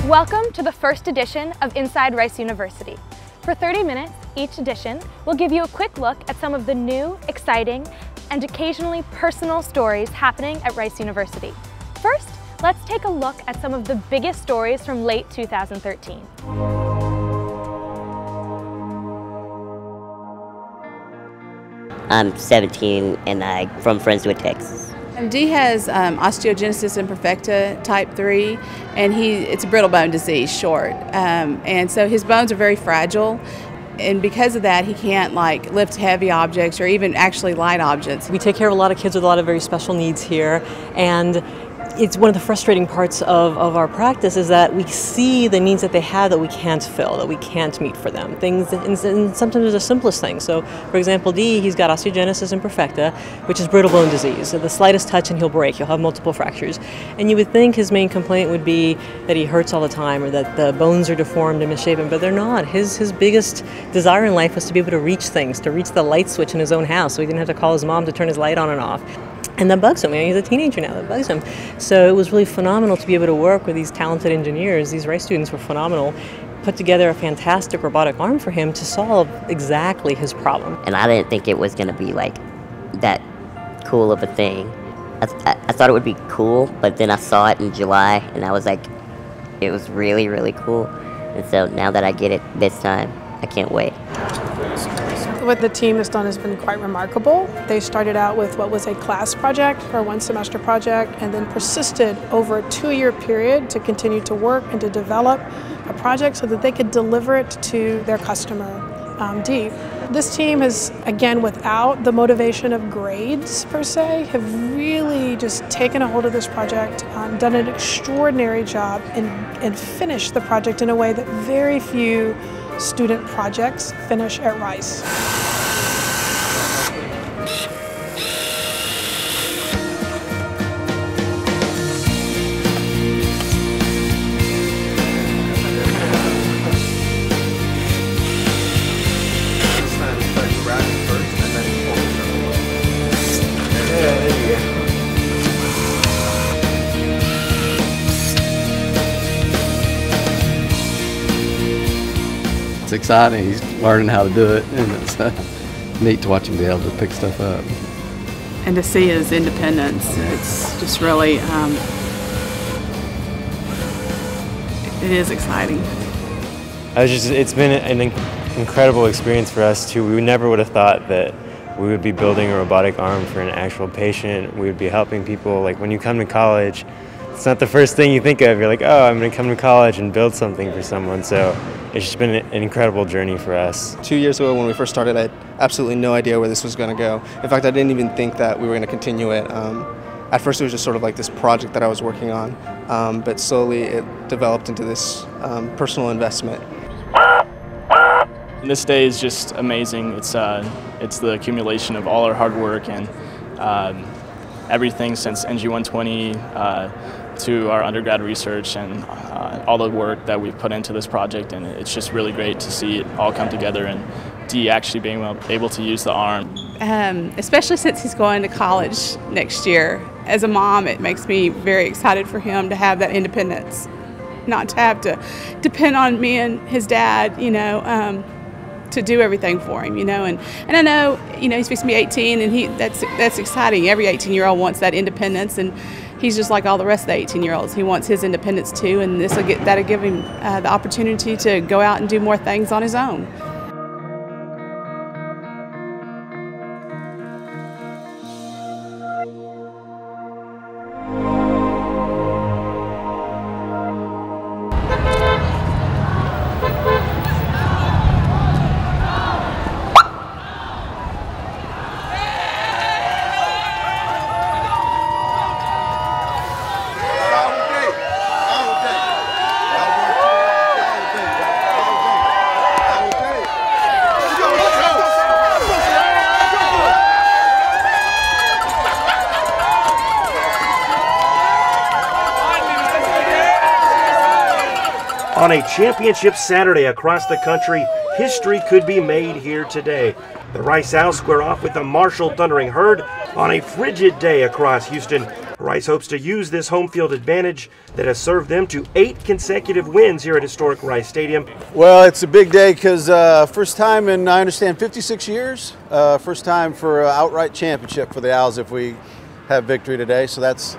Welcome to the first edition of Inside Rice University. For 30 minutes, each edition will give you a quick look at some of the new, exciting, and occasionally personal stories happening at Rice University. First, let's take a look at some of the biggest stories from late 2013. I'm 17 and I'm from Friendswood, Texas. Dee has osteogenesis imperfecta type 3, and it's a brittle bone disease, short. And so his bones are very fragile, and because of that, he can't lift heavy objects or even actually light objects. We take care of a lot of kids with a lot of very special needs here, and it's one of the frustrating parts of our practice is that we see the needs that they have that we can't fill, that we can't meet for them. Things, and sometimes they're the simplest things. So, for example, Dee, he's got osteogenesis imperfecta, which is brittle bone disease. So the slightest touch and he'll break. He'll have multiple fractures. And you would think his main complaint would be that he hurts all the time or that the bones are deformed and misshapen, but they're not. His biggest desire in life was to be able to reach things, to reach the light switch in his own house so he didn't have to call his mom to turn his light on and off. And that bugs him. He's a teenager now, that bugs him. So it was really phenomenal to be able to work with these talented engineers. These Rice students were phenomenal. Put together a fantastic robotic arm for him to solve exactly his problem. And I didn't think it was going to be that cool of a thing. I thought it would be cool, but then I saw it in July and I was like, it was really, really cool. And so now that I get it this time, I can't wait. What the team has done has been quite remarkable. They started out with what was a class project or a one-semester project and then persisted over a 2-year period to continue to work and to develop a project so that they could deliver it to their customer, Dee. This team has, again, without the motivation of grades per se, have really just taken a hold of this project, done an extraordinary job and finished the project in a way that very few student projects finish at Rice. It's exciting. He's learning how to do it, and it's neat to watch him be able to pick stuff up. And to see his independence, it's just really, it is exciting. It's been an incredible experience for us too. We never would have thought that we would be building a robotic arm for an actual patient. We would be helping people. Like when you come to college, it's not the first thing you think of. You're like, oh, I'm going to come to college and build something for someone. So it's just been an incredible journey for us. 2 years ago when we first started, I had absolutely no idea where this was going to go. In fact, I didn't even think that we were going to continue it. At first it was just sort of like this project that I was working on, but slowly it developed into this personal investment. This day is just amazing. It's the accumulation of all our hard work and everything since NG120 to our undergrad research and all the work that we've put into this project, and it's just really great to see it all come together and Dee actually being able to use the arm. Especially since he's going to college next year. As a mom, it makes me very excited for him to have that independence, not to have to depend on me and his dad, to do everything for him, and I know, he's supposed to be 18, and that's exciting. Every 18-year-old wants that independence, and he's just like all the rest of the 18-year-olds. He wants his independence too, and that'll give him the opportunity to go out and do more things on his own. On a championship Saturday across the country, history could be made here today. The Rice Owls square off with the Marshall Thundering Herd. On a frigid day across Houston, Rice hopes to use this home field advantage that has served them to 8 consecutive wins here at historic Rice Stadium. Well, it's a big day because first time in, I understand, 56 years. First time for an outright championship for the Owls if we have victory today. So that's,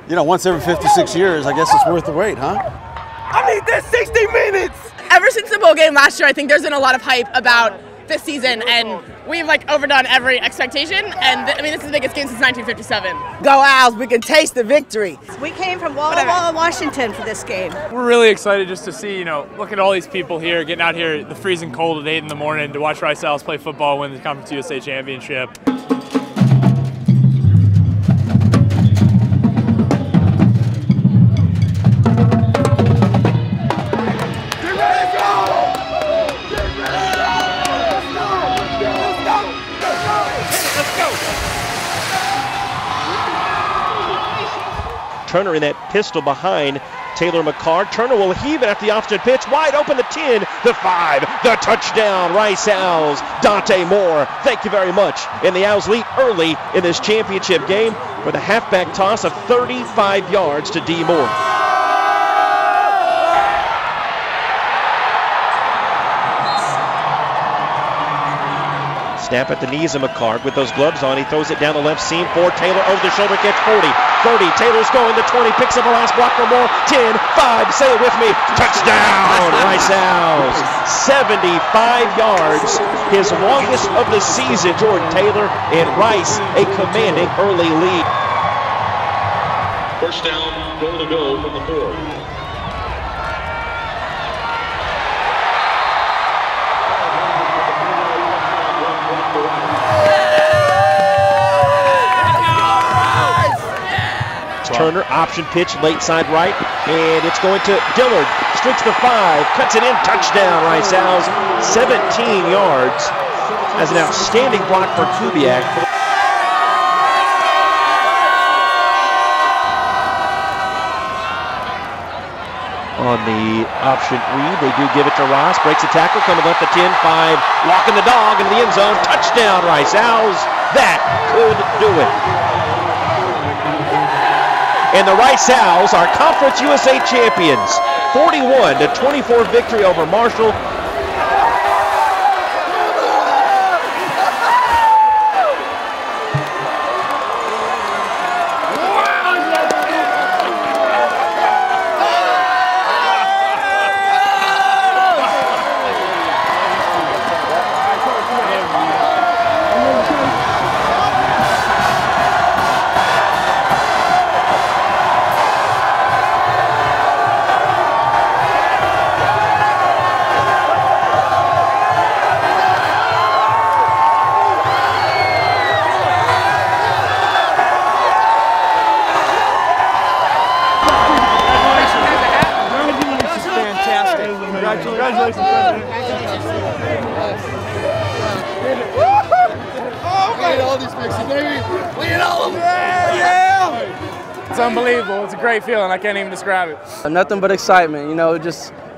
you know, once every 56 years, I guess it's worth the wait, huh? I need this 60 minutes! Ever since the bowl game last year, I think there's been a lot of hype about this season, and we've like overdone every expectation, and I mean, this is the biggest game since 1957. Go Owls, we can taste the victory. We came from Walla Walla, Washington for this game. We're really excited just to see, you know, look at all these people here, getting out here the freezing cold at 8 in the morning to watch Rice Owls play football, win the Conference USA Championship. Turner in that pistol behind Taylor McCart. Turner will heave it at the opposite pitch. Wide open, the 10, the 5, the touchdown. Rice Owls. Dante Moore, thank you very much. And the Owls lead early in this championship game with a halfback toss of 35 yards to D. Moore. Snap at the knees of McCart with those gloves on. He throws it down the left seam for Taylor. Over the shoulder catch, 40, 30. Taylor's going to 20. Picks up a last block for Moore. 10, 5. Say it with me. Touchdown, Rice Owls. 75 yards. His longest of the season. Jordan Taylor and Rice a commanding early lead. First down, goal to go from the 4. Turner, option pitch, late side right, and it's going to Dillard. Streaks the 5, cuts it in, touchdown, Rice Owls. 17 yards as an outstanding block for Kubiak. On the option read, they do give it to Ross, breaks a tackle, coming up the 10-5, walking the dog into the end zone, touchdown, Rice Owls. That could do it. And the Rice Owls are Conference USA champions. 41-24 victory over Marshall. It's unbelievable. It's a great feeling. I can't even describe it. Nothing but excitement. You know,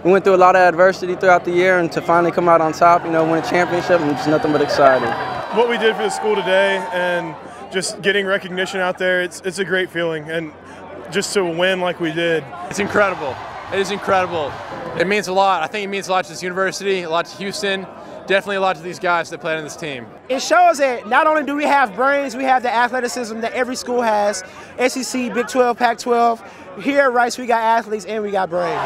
we went through a lot of adversity throughout the year, and to finally come out on top, you know, win a championship, I'm just nothing but excited. What we did for the school today and just getting recognition out there, it's a great feeling. And just to win like we did. It's incredible. It is incredible. It means a lot. I think it means a lot to this university, a lot to Houston, definitely a lot to these guys that play on this team. It shows that not only do we have brains, we have the athleticism that every school has. SEC, Big 12, Pac-12. Here at Rice, we got athletes and we got brains.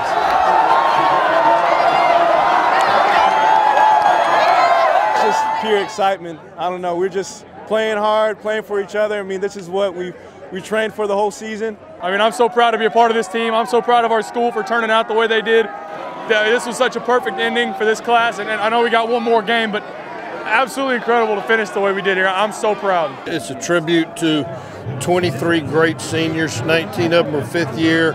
Just pure excitement. I don't know, we're just playing hard, playing for each other. I mean, this is what we trained for the whole season. I mean, I'm so proud to be a part of this team. I'm so proud of our school for turning out the way they did. This was such a perfect ending for this class, and I know we got one more game, but absolutely incredible to finish the way we did here. I'm so proud. It's a tribute to 23 great seniors, 19 of them are fifth year,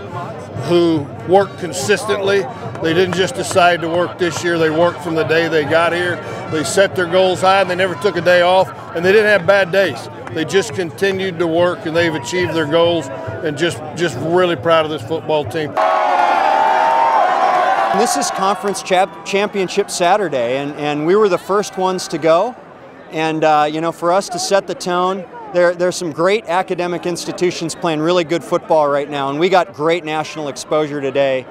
who worked consistently. They didn't just decide to work this year, they worked from the day they got here. They set their goals high, and they never took a day off, and they didn't have bad days. They just continued to work, and they've achieved their goals, and just really proud of this football team. This is Conference Championship Saturday, and we were the first ones to go. And, you know, for us to set the tone, there's some great academic institutions playing really good football right now, and we got great national exposure today,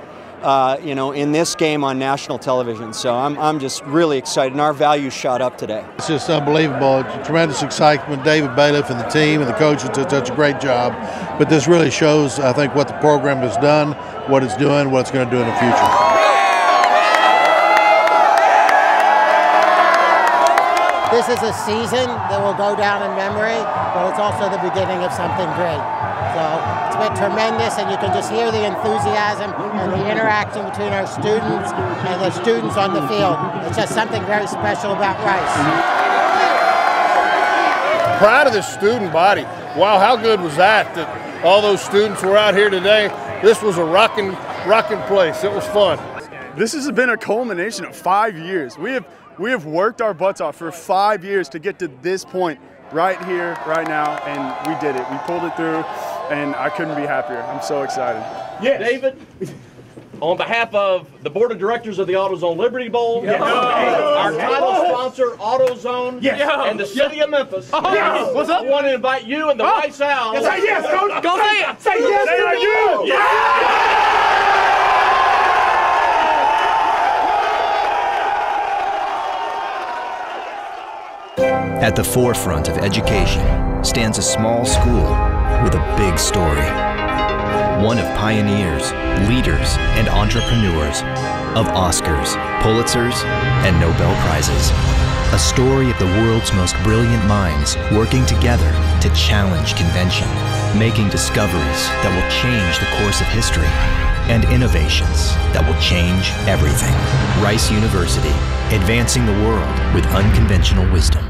in this game on national television. So I'm just really excited, and our values shot up today. It's just unbelievable. It's tremendous excitement. David Bailiff and the team and the coaches did such a great job. But this really shows, I think, what the program has done, what it's doing, what it's going to do in the future. This is a season that will go down in memory, but it's also the beginning of something great. So it's been tremendous, and you can just hear the enthusiasm and the interaction between our students and the students on the field. It's just something very special about Rice. Proud of this student body. Wow, how good was that all those students were out here today. This was a rocking place. It was fun. This has been a culmination of 5 years. We have worked our butts off for 5 years to get to this point right here, right now, and we did it. We pulled it through, and I couldn't be happier. I'm so excited. Yes. David, on behalf of the Board of Directors of the AutoZone Liberty Bowl, our title sponsor, AutoZone, and the City of Memphis, What's up? I want to invite you and the Rice Owls. Say yes, Coach. Go say it. Say yes to you. Yeah. At the forefront of education stands a small school with a big story. One of pioneers, leaders, and entrepreneurs, of Oscars, Pulitzers, and Nobel Prizes. A story of the world's most brilliant minds working together to challenge convention, making discoveries that will change the course of history, and innovations that will change everything. Rice University, advancing the world with unconventional wisdom.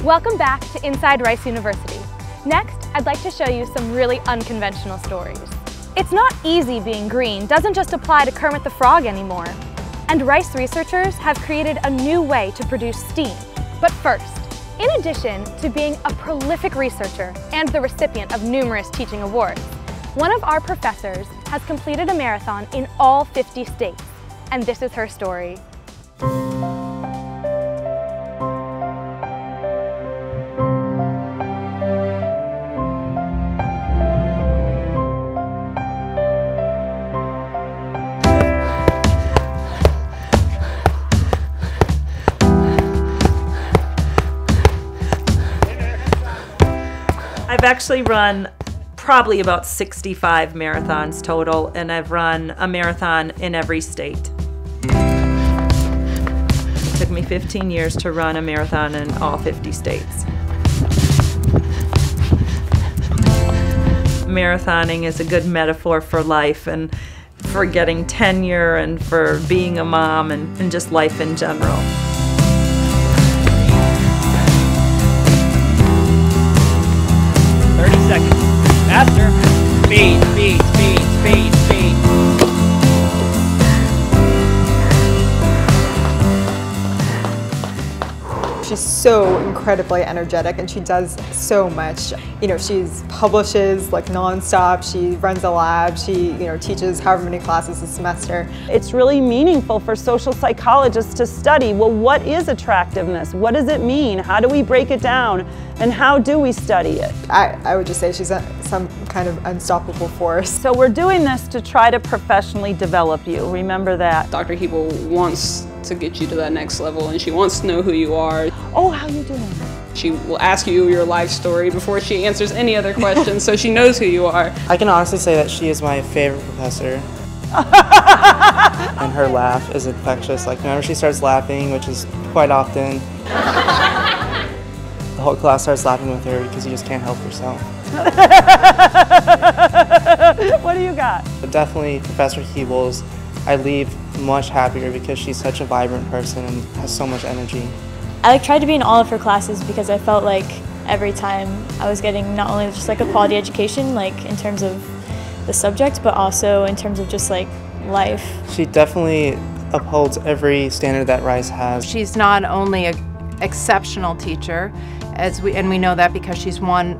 Welcome back to Inside Rice University. Next, I'd like to show you some really unconventional stories. It's not easy being green doesn't just apply to Kermit the Frog anymore. And Rice researchers have created a new way to produce steam. But first, in addition to being a prolific researcher and the recipient of numerous teaching awards, one of our professors has completed a marathon in all 50 states. And this is her story. I've actually run probably about 65 marathons total, and I've run a marathon in every state. It took me 15 years to run a marathon in all 50 states. Marathoning is a good metaphor for life and for getting tenure and for being a mom and just life in general. Faster. Speed, speed, speed, speed, speed. She's so incredibly energetic, and she does so much. You know, she publishes like nonstop. She runs a lab. She, teaches however many classes a semester. It's really meaningful for social psychologists to study, well, what is attractiveness? What does it mean? How do we break it down? And how do we study it? I would just say she's some kind of unstoppable force. So we're doing this to try to professionally develop you. Remember that. Dr. Hebel wants to get you to that next level, and she wants to know who you are. Oh, how you doing? She will ask you your life story before she answers any other questions, so she knows who you are. I can honestly say that she is my favorite professor. And her laugh is infectious. Like, whenever she starts laughing, which is quite often, the whole class starts laughing with her because you just can't help yourself. What do you got? But definitely Professor Hebel's, I leave much happier because she's such a vibrant person and has so much energy. I tried to be in all of her classes because I felt like every time I was getting not only just like a quality education, like in terms of the subject, but also in terms of just like life. She definitely upholds every standard that Rice has. She's not only an exceptional teacher, and we know that because she's won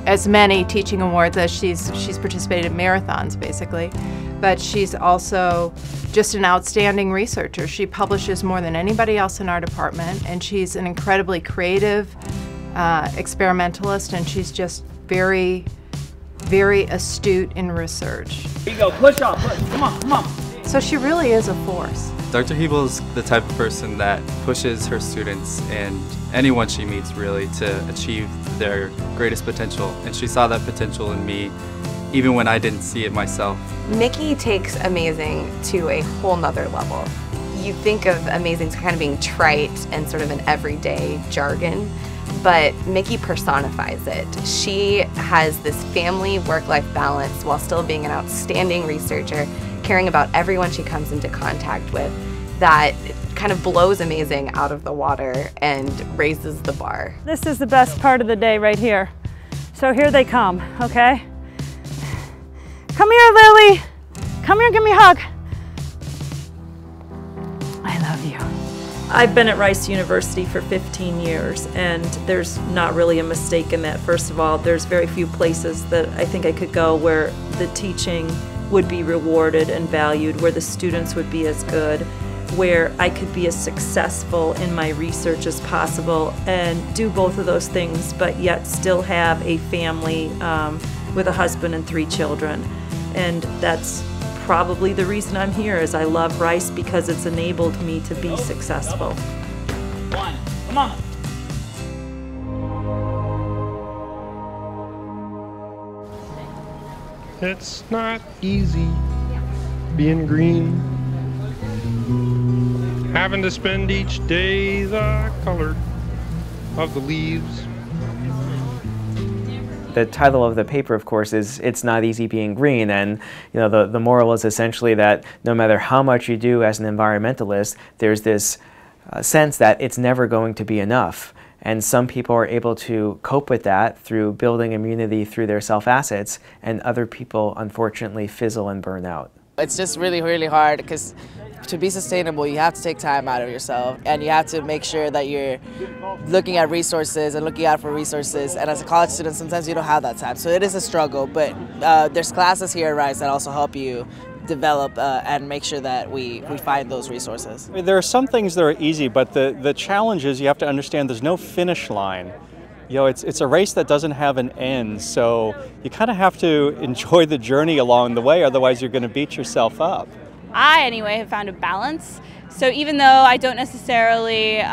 as many teaching awards as she's participated in marathons basically, but she's also just an outstanding researcher. She publishes more than anybody else in our department, and she's an incredibly creative experimentalist, and she's just very, very astute in research. Here you go, push off, push. Come on, come on. So she really is a force. Dr. Hebel's the type of person that pushes her students and anyone she meets really to achieve their greatest potential, and she saw that potential in me even when I didn't see it myself. Nikki takes amazing to a whole nother level. You think of amazing kind of being trite and sort of an everyday jargon, but Mickey personifies it. She has this family work-life balance while still being an outstanding researcher, caring about everyone she comes into contact with, that kind of blows amazing out of the water and raises the bar. This is the best part of the day right here. So here they come, okay? Come here, Lily. Come here, give me a hug. I love you. I've been at Rice University for 15 years, and there's not really a mistake in that. First of all, there's very few places that I think I could go where the teaching would be rewarded and valued, where the students would be as good, where I could be as successful in my research as possible and do both of those things, but yet still have a family with a husband and 3 children. And that's probably the reason I'm here, is I love Rice because it's enabled me to be successful. One, come on. It's not easy being green, having to spend each day the color of the leaves. The title of the paper, of course, is "It's Not Easy Being Green," and the moral is essentially that no matter how much you do as an environmentalist, there's this sense that it's never going to be enough. And some people are able to cope with that through building immunity through their self-assets, and other people, unfortunately, fizzle and burn out. It's just really, really hard because to be sustainable, you have to take time out of yourself, and you have to make sure that you're looking at resources and looking out for resources. And as a college student, sometimes you don't have that time. So it is a struggle, but there's classes here at Rice that also help you develop and make sure that we find those resources. I mean, there are some things that are easy, but the challenge is you have to understand there's no finish line. It's a race that doesn't have an end, so you kind of have to enjoy the journey along the way, otherwise you're going to beat yourself up. I, anyway, have found a balance. So even though I don't necessarily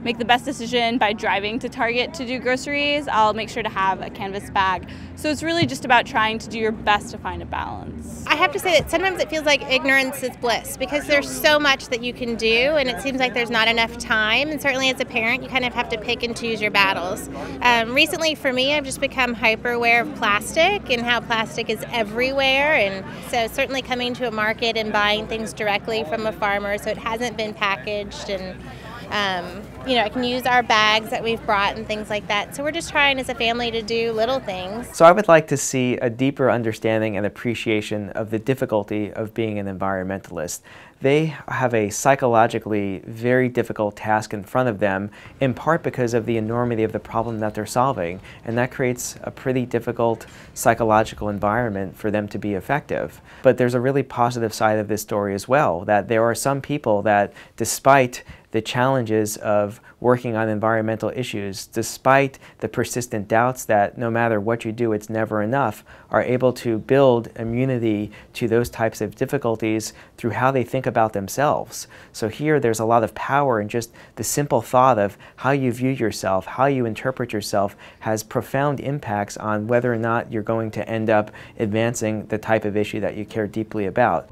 make the best decision by driving to Target to do groceries, I'll make sure to have a canvas bag. So it's really just about trying to do your best to find a balance. I have to say that sometimes it feels like ignorance is bliss, because there's so much that you can do and it seems like there's not enough time, and certainly as a parent you kind of have to pick and choose your battles. Recently for me, I've just become hyper aware of plastic and how plastic is everywhere, and so certainly coming to a market and buying things directly from a farmer so it hasn't been packaged, and I can use our bags that we've brought and things like that. So we're just trying as a family to do little things. So I would like to see a deeper understanding and appreciation of the difficulty of being an environmentalist. They have a psychologically very difficult task in front of them, in part because of the enormity of the problem that they're solving, and that creates a pretty difficult psychological environment for them to be effective. But there's a really positive side of this story as well, that there are some people that, despite the challenges of working on environmental issues, despite the persistent doubts that no matter what you do, it's never enough, are able to build immunity to those types of difficulties through how they think about themselves. So here there's a lot of power in just the simple thought of how you view yourself, how you interpret yourself has profound impacts on whether or not you're going to end up advancing the type of issue that you care deeply about.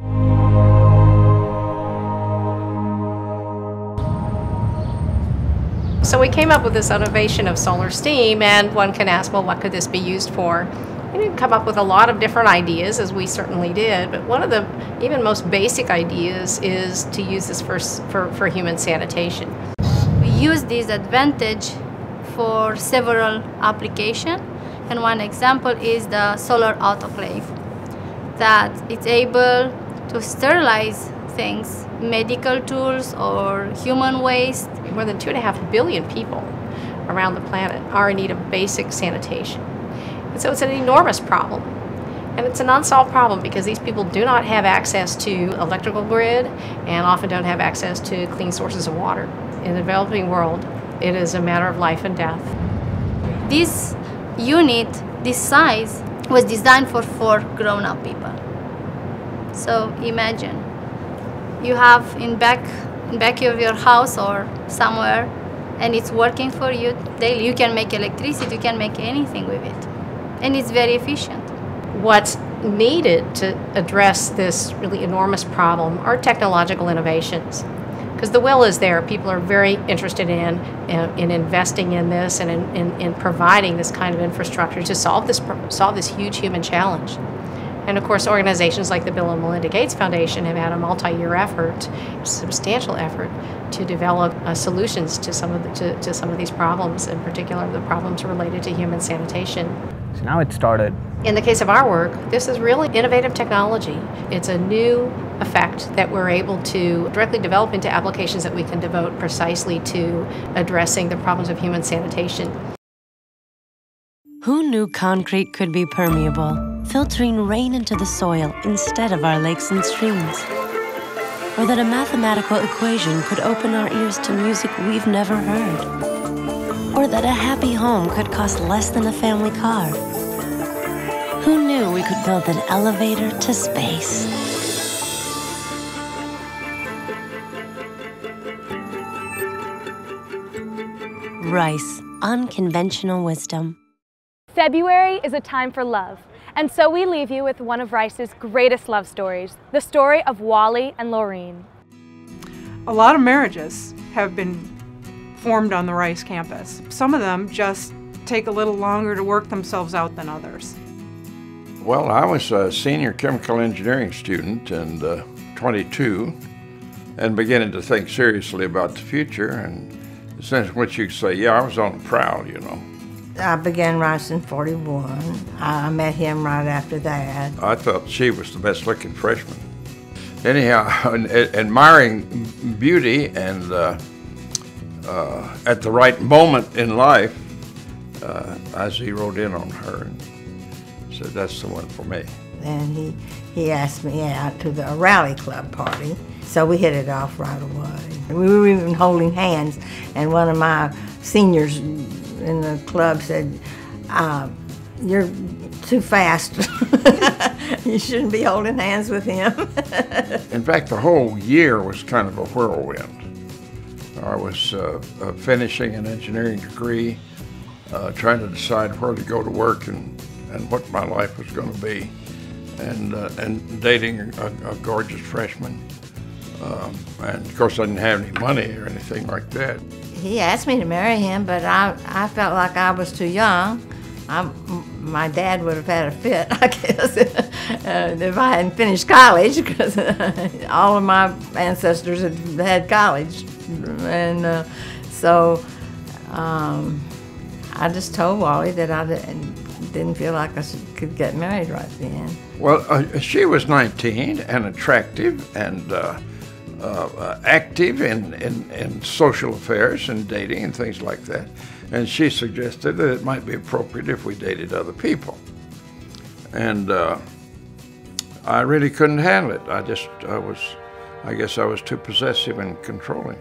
So we came up with this innovation of solar steam, and one can ask, well, what could this be used for? We didn't come up with a lot of different ideas, as we certainly did, but one of the even most basic ideas is to use this for human sanitation. We use this advantage for several applications, and one example is the solar autoclave, that it's able to sterilize things, medical tools or human waste. More than 2.5 billion people around the planet are in need of basic sanitation. And so it's an enormous problem. And it's an unsolved problem because these people do not have access to electrical grid and often don't have access to clean sources of water. In the developing world, it is a matter of life and death. This unit, this size, was designed for 4 grown-up people. So imagine, you have in back of your house or somewhere, and it's working for you daily. You can make electricity, you can make anything with it. And it's very efficient. What's needed to address this really enormous problem are technological innovations. Because the will is there. People are very interested in investing in this and in providing this kind of infrastructure to solve this huge human challenge. And of course, organizations like the Bill and Melinda Gates Foundation have had a multi-year effort, substantial effort, to develop solutions to some of these problems, in particular the problems related to human sanitation. So now it started. In the case of our work, this is really innovative technology. It's a new effect that we're able to directly develop into applications that we can devote precisely to addressing the problems of human sanitation. Who knew concrete could be permeable, filtering rain into the soil instead of our lakes and streams? Or that a mathematical equation could open our ears to music we've never heard? Or that a happy home could cost less than a family car? Who knew we could build an elevator to space? Rice, Unconventional Wisdom. February is a time for love, and so we leave you with one of Rice's greatest love stories, the story of Wally and Laureen. A lot of marriages have been formed on the Rice campus. Some of them just take a little longer to work themselves out than others. Well, I was a senior chemical engineering student and 22 and beginning to think seriously about the future, and the sense in which you could say, yeah, I was on the prowl, you know. I began Rice in '41. I met him right after that. I thought she was the best looking freshman. Anyhow, admiring beauty and at the right moment in life, I zeroed in on her and said, that's the one for me. And he asked me out to the rally club party, so we hit it off right away. We were even holding hands, and one of my seniors in the club said, you're too fast. You shouldn't be holding hands with him. In fact, the whole year was kind of a whirlwind. I was finishing an engineering degree, trying to decide where to go to work and what my life was going to be, and dating a gorgeous freshman. And of course I didn't have any money or anything like that. He asked me to marry him, but I felt like I was too young. My dad would have had a fit, I guess, if I hadn't finished college, because all of my ancestors had college. And so I just told Wally that I didn't feel like I could get married right then. Well, she was 19 and attractive and active in social affairs and dating and things like that. And she suggested that it might be appropriate if we dated other people. And I really couldn't handle it. I guess I was too possessive and controlling.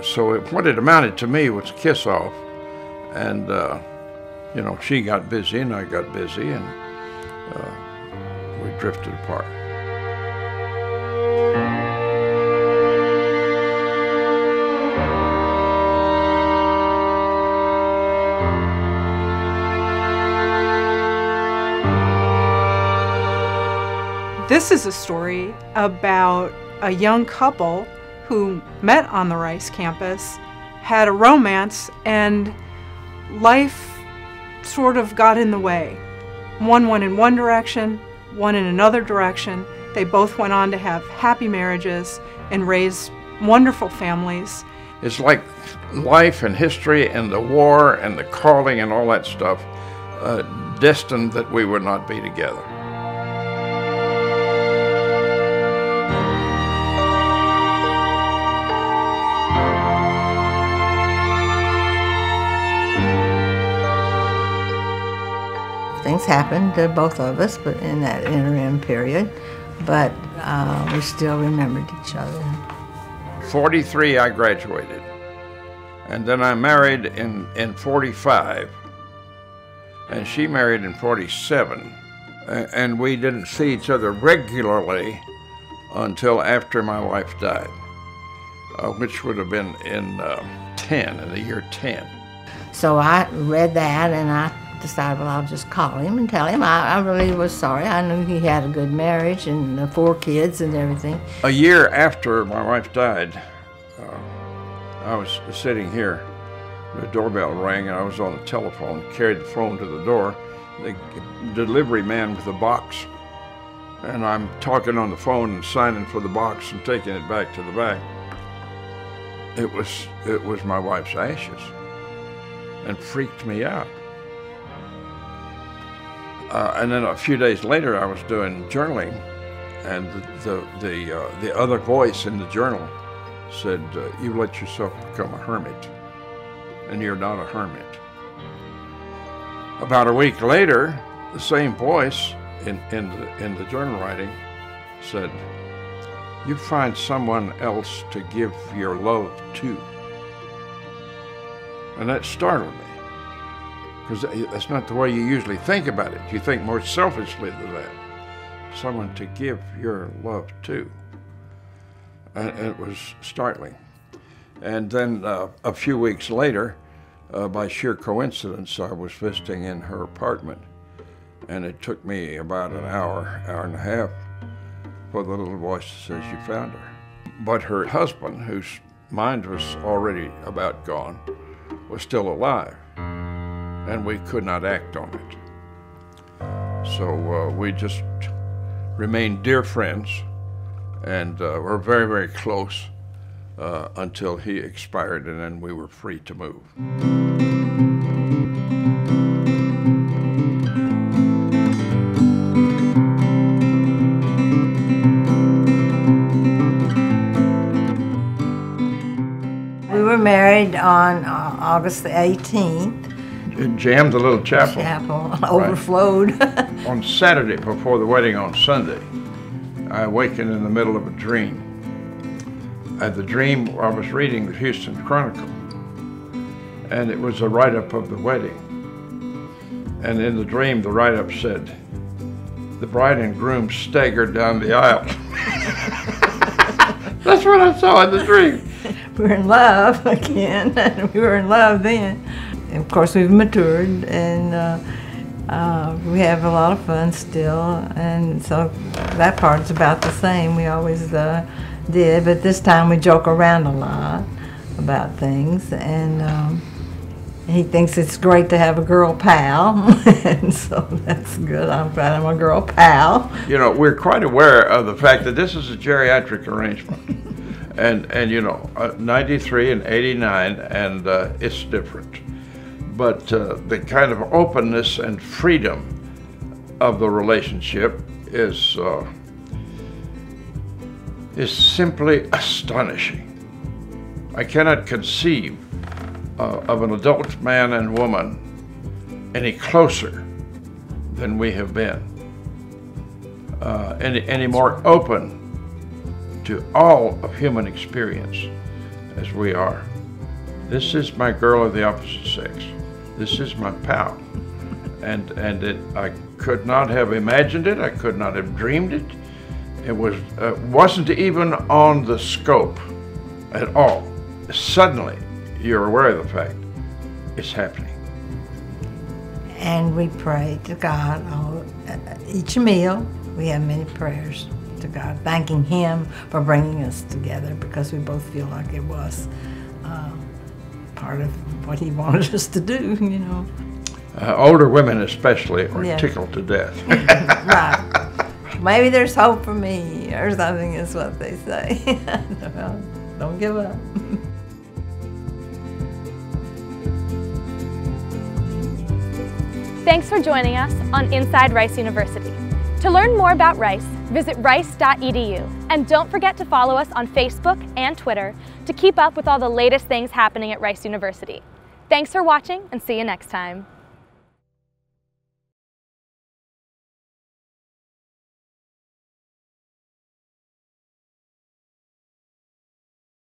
So what it amounted to me was a kiss off. And, you know, she got busy and I got busy, and we drifted apart. This is a story about a young couple who met on the Rice campus, had a romance, and life sort of got in the way. One went in one direction, one in another direction. They both went on to have happy marriages and raise wonderful families. It's like life and history and the war and the calling and all that stuff, destined that we would not be together. Things happened to both of us, but in that interim period, but we still remembered each other. 43, I graduated. And then I married in 45, and she married in 47. And we didn't see each other regularly until after my wife died, which would have been in the year 10. So I read that and I decided, well, I'll just call him and tell him I really was sorry. I knew he had a good marriage and 4 kids and everything. A year after my wife died, I was sitting here. The doorbell rang and I was on the telephone, carried the phone to the door. The delivery man with a box. And I'm talking on the phone and signing for the box and taking it back to the bank. It was my wife's ashes, and freaked me out. And then a few days later, I was doing journaling, and the other voice in the journal said, "You let yourself become a hermit, and you're not a hermit." About a week later, the same voice in the journal writing said, "You find someone else to give your love to." And that startled me, because that's not the way you usually think about it. You think more selfishly than that. Someone to give your love to. And it was startling. And then a few weeks later, by sheer coincidence, I was visiting in her apartment, and it took me about an hour and a half for the little voice that says, "You found her." But her husband, whose mind was already about gone, was still alive, and we could not act on it. So we just remained dear friends, and were very, very close until he expired, and then we were free to move. We were married on August the 18th. It jammed the little chapel. Overflowed. On Saturday, before the wedding on Sunday, I awakened in the middle of a dream. At the dream, I was reading the Houston Chronicle, and it was a write-up of the wedding. And in the dream, the write-up said, "The bride and groom staggered down the aisle." That's what I saw in the dream. We were in love again, and we were in love then. And of course, we've matured, and we have a lot of fun still, and so that part's about the same. We always did, but this time we joke around a lot about things, and he thinks it's great to have a girl pal, and so that's good. I'm glad I'm a girl pal. You know, we're quite aware of the fact that this is a geriatric arrangement, and you know, 93 and 89, and it's different. But the kind of openness and freedom of the relationship is simply astonishing. I cannot conceive of an adult man and woman any closer than we have been, any more open to all of human experience as we are. This is my girl of the opposite sex. This is my pal. And I could not have imagined it. I could not have dreamed it. It wasn't even on the scope at all. Suddenly, you're aware of the fact it's happening. And we pray to God each meal. We have many prayers to God, thanking Him for bringing us together, because we both feel like it was part of what He wanted us to do, you know. Older women especially are Yeah. tickled to death. Right. Maybe there's hope for me, or something is what they say. Well, don't give up. Thanks for joining us on Inside Rice University. To learn more about Rice, visit rice.edu. And don't forget to follow us on Facebook and Twitter to keep up with all the latest things happening at Rice University. Thanks for watching, and see you next time.